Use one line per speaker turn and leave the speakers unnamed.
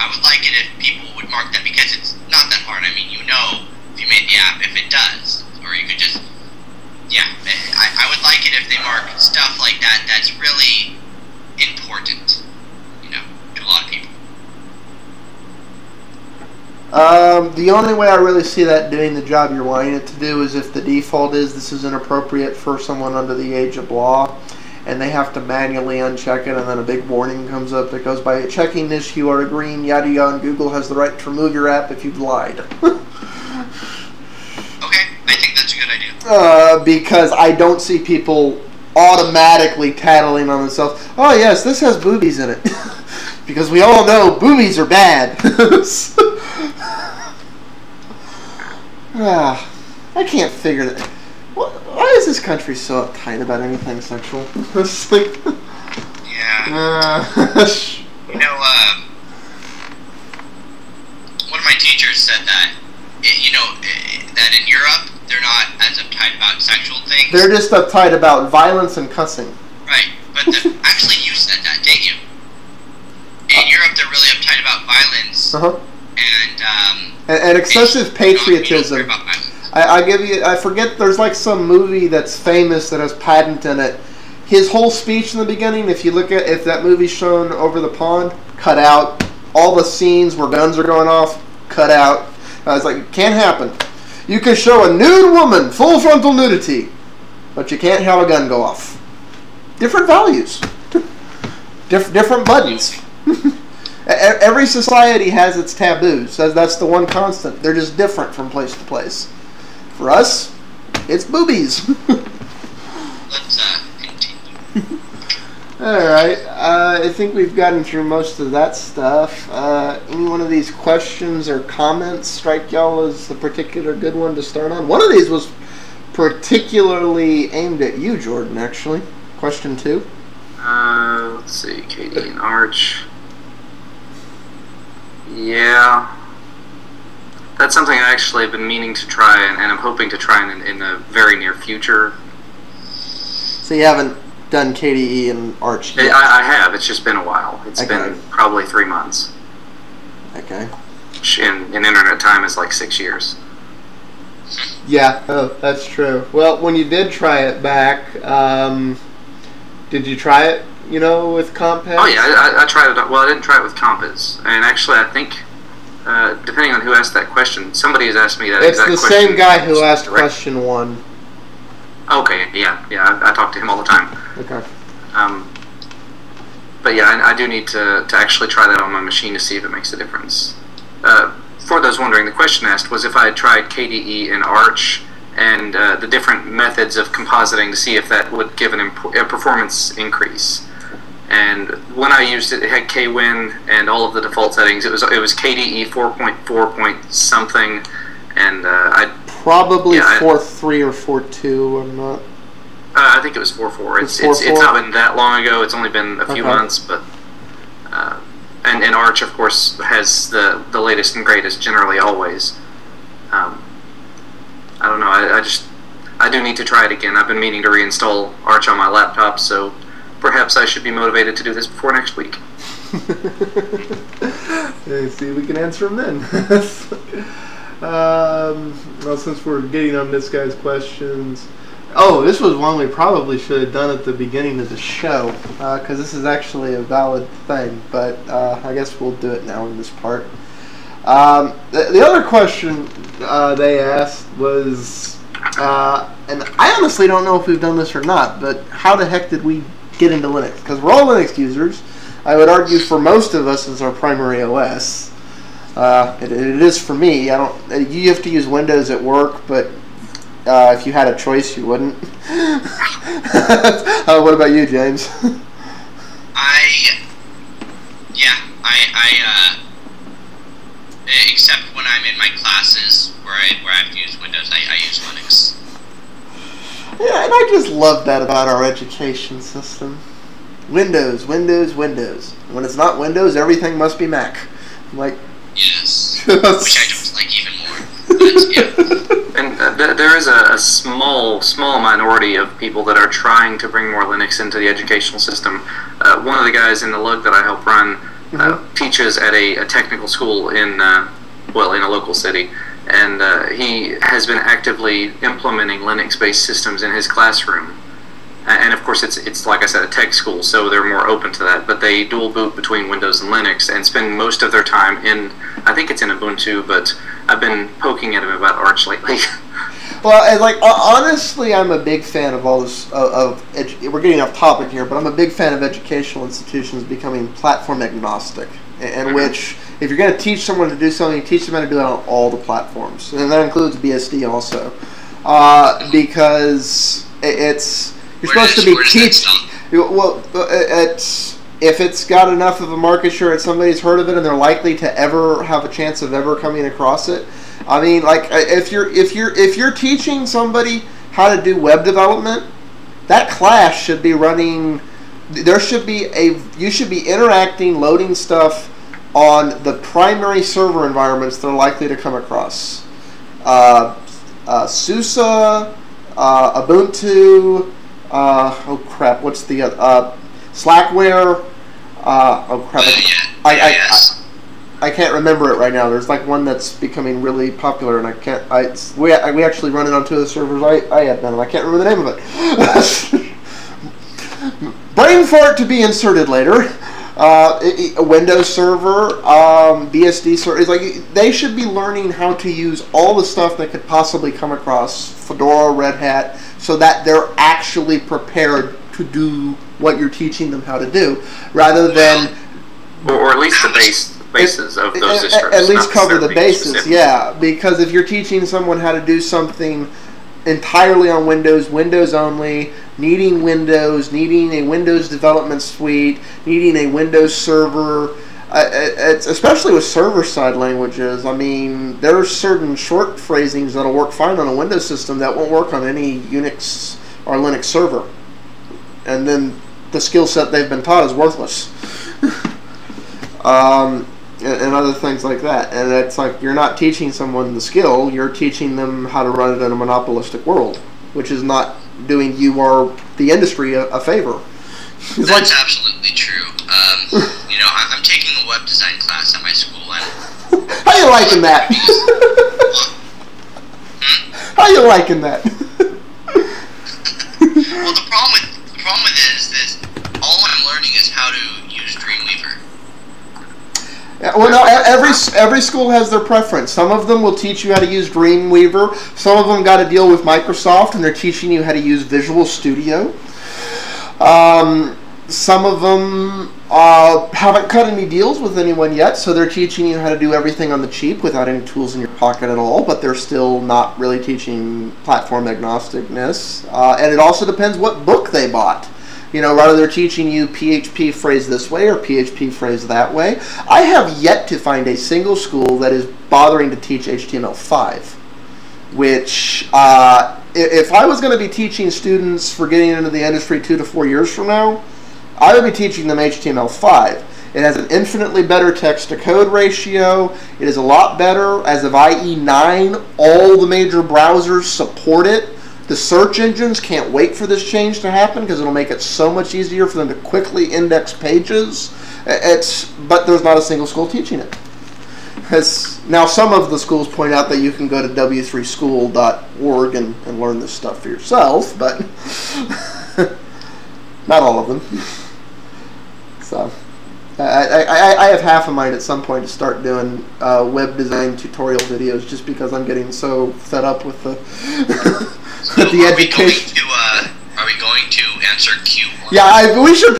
I would like it if people would mark that, because it's not that hard. I mean, you know, if you made the app, if it does, or you could just, yeah. I would like it if they mark stuff like that that's really important, you know, to a lot of people.
The only way I really see that doing the job you're wanting it to do is if the default is this is inappropriate for someone under the age of law, and they have to manually uncheck it, and then a big warning comes up that goes, by checking this you are agreeing yada yada, and Google has the right to remove your app if you've lied.
Okay, I think that's a good idea.
Because I don't see people automatically tattling on themselves, oh yes, this has boobies in it. Because we all know boobies are bad. I can't figure that. Why is this country so uptight about anything sexual? It's like,
yeah. You know, one of my teachers said that, that in Europe, they're not as uptight about sexual things.
They're just uptight about violence and cussing.
Right, but actually you said that, didn't you? In Europe, they're really uptight about violence.
And excessive patriotism. I forget, there's like some movie that's famous that has Paddington in it. His whole speech in the beginning, if you look at, if that movie's shown over the pond, cut out. All the scenes where guns are going off, cut out. I was like, it can't happen. You can show a nude woman, full frontal nudity, but you can't have a gun go off. Different values. Different buttons. Every society has its taboos. That's the one constant. They're just different from place to place. For us, it's boobies.
Let's continue.
Alright, I think we've gotten through most of that stuff. Any one of these questions or comments strike y'all as a particular good one to start on? One of these was particularly aimed at you, Jordan, actually. Question 2.
Let's see, KDE and Arch. Yeah. That's something I actually have been meaning to try, and I'm hoping to try in the very near future.
So you haven't done KDE and Arch yet?
I have. It's just been a while. It's been probably 3 months.
Okay.
Which in internet time is like 6 years.
Yeah, oh, that's true. Well, when you did try it back, did you try it, with Compass?
Oh yeah, I tried it. Well, I didn't try it with Compass, and actually, I think depending on who asked that question, somebody has asked me that exact question.
It's the same guy who asked question 1.
Okay, yeah, I talk to him all the time.
Okay.
But yeah, I do need to actually try that on my machine to see if it makes a difference. For those wondering, the question asked was if I had tried KDE and Arch and the different methods of compositing to see if that would give a performance increase. And when I used it, it had KWin and all of the default settings. It was KDE 4.4 point something, and I
probably 4.3 or 4.2. I'm not.
I think it was 4.4. It's not been that long ago. It's only been a few months, but and Arch, of course, has the latest and greatest generally always. I don't know. I do need to try it again. I've been meaning to reinstall Arch on my laptop, so perhaps I should be motivated to do this before next week.
Let's see if we can answer them then. Well, since we're getting on this guy's questions, this was one we probably should have done at the beginning of the show, because this is actually a valid thing, but I guess we'll do it now in this part. The other question they asked was, and I honestly don't know if we've done this or not, but how the heck did we get into Linux? Because we're all Linux users. I would argue for most of us it's our primary OS. It is for me. You have to use Windows at work, but if you had a choice, you wouldn't. What about you, James?
Except when I'm in my classes where I have to use Windows, I use Linux.
Yeah, and I just love that about our education system. Windows, Windows, Windows. When it's not Windows, everything must be Mac. I'm like,
yes, which I don't like even more. But, yeah.
And there is a small minority of people that are trying to bring more Linux into the educational system. One of the guys in the lug that I help run teaches at a technical school in a local city, and he has been actively implementing Linux-based systems in his classroom. And of course, it's like I said, a tech school, so they're more open to that. But they dual boot between Windows and Linux, and spend most of their time in, I think it's in Ubuntu, but I've been poking at him about Arch lately.
Well, like honestly, I'm a big fan of all this. We're getting off topic here, but I'm a big fan of educational institutions becoming platform agnostic, in which if you're going to teach someone to do something, you teach them how to do it on all the platforms, and that includes BSD also, because you're supposed to be teaching. Well, if it's got enough of a market share that somebody's heard of it and they're likely to ever have a chance of ever coming across it. I mean, like if you're teaching somebody how to do web development, that class should be running. You should be interacting, loading stuff on the primary server environments they're likely to come across. SUSE, Ubuntu. Oh crap! What's the other? Slackware. Oh crap! I can't remember it right now. There's like one that's becoming really popular, and I can't. We actually run it on two of the servers I had done. I can't remember the name of it. Brain fart to be inserted later. A Windows server, BSD server. It's like they should be learning how to use all the stuff they could possibly come across, Fedora, Red Hat, so that they're actually prepared to do what you're teaching them how to do, rather than
or at least the bases of those distros.
At least cover the bases, yeah. Because if you're teaching someone how to do something entirely on Windows, Windows only, needing a Windows development suite, needing a Windows server, it's, especially with server-side languages, I mean, there are certain short phrasings that'll work fine on a Windows system that won't work on any Unix or Linux server. And then the skill set they've been taught is worthless. And other things like that. And it's like you're not teaching someone the skill, you're teaching them how to run it in a monopolistic world, which is not doing you or the industry a favor.
That's absolutely true. You know, I'm taking a web design class at my school, and
how you liking that? How you liking that?
Well, the problem with it is this: all I'm learning is how to use Dreamweaver.
Yeah, well, no, every school has their preference. Some of them will teach you how to use Dreamweaver. Some of them got to deal with Microsoft, and they're teaching you how to use Visual Studio. Some of them haven't cut any deals with anyone yet, so they're teaching you how to do everything on the cheap without any tools in your pocket at all, but they're still not really teaching platform agnosticness. And it also depends what book they bought. You know, whether they're teaching you PHP phrase this way or PHP phrase that way. I have yet to find a single school that is bothering to teach HTML5, which if I was going to be teaching students for getting into the industry 2 to 4 years from now, I would be teaching them HTML5. It has an infinitely better text-to-code ratio. It is a lot better. As of IE 9, all the major browsers support it. The search engines can't wait for this change to happen because it'll make it so much easier for them to quickly index pages. But there's not a single school teaching it. Now, some of the schools point out that you can go to w3school.org and learn this stuff for yourself, but not all of them. So, I have half a mind at some point to start doing web design tutorial videos just because I'm getting so fed up with the
So
the education.
Are we going to answer Q1?
Yeah, we should